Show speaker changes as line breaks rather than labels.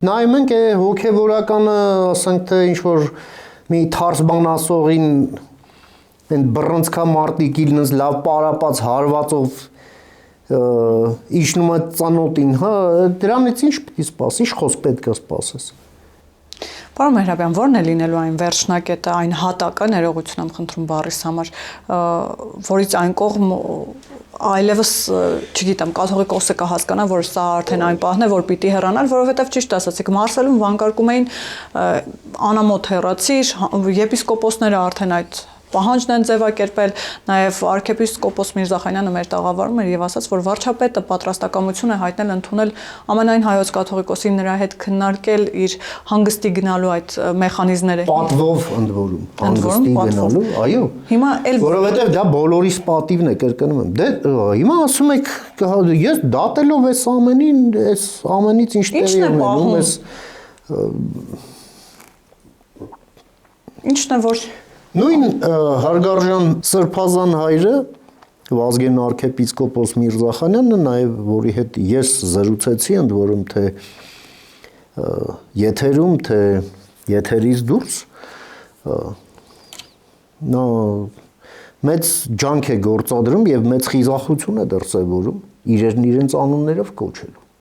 Նայում ենք հոգևորականը, ասենք թե ինչ որ մի թարս բան ասողին այն բռնցքա մարտիկ իլնս լավ պարապած հարվածով իջնում է ծանոթին, հա, դրանից ինչ պիտի սպասի, ինչ խոսք պետք է սպասես։
Պարոն Մեհրաբյան, ո՞րն է լինելու այն վերջնակետը, այն հատակը, ներողություն եմ խնդրում բառիս համար, որից այն կողմ այլևս, չգիտեմ, կաթողիկոսը կհասկանա, որ սա արդեն այն պահն է, որ պիտի հեռանալ, որովհետև ճիշտ ասացիք, Մարսելում վանկարկում էին անամոթ հեռացիր, եպիսկոպոսները արդեն այդ պահանջն են ձևակերպել, նաև arczepiskopos Միրզախանյանը մեր տաղավարում էր եւ ասաց, որ վարչապետը պատրաստակամություն է հայտնել ընդունել ամենայն հայոց կաթողիկոսի նրա հետ քննարկել իր հանգստի գնալու այդ մեխանիզմները։
Պատվով ընդ որում, հանգստի գնալու, այո։
Հիմա էլ
որովհետեւ դա բոլորիս պատիվն է, կրկնում եմ։ Դե հիմա ասում եք, ես դատելով այս ամենին, այս ամենից ինչ տեղի է ունենում, այս
ինչն է որ
Նույն հարգարժան Սրբազան հայրը Վազգեն arczepiskopos Միրզախանյանը, նաև որի հետ ես զրուցեցի, ընդ որում թե եթերում, թե եթերից դուրս, նա մեծ ջանք է գործադրում եւ մեծ խիզախություն է դրսեւորում իրենց անուններով կոչելու։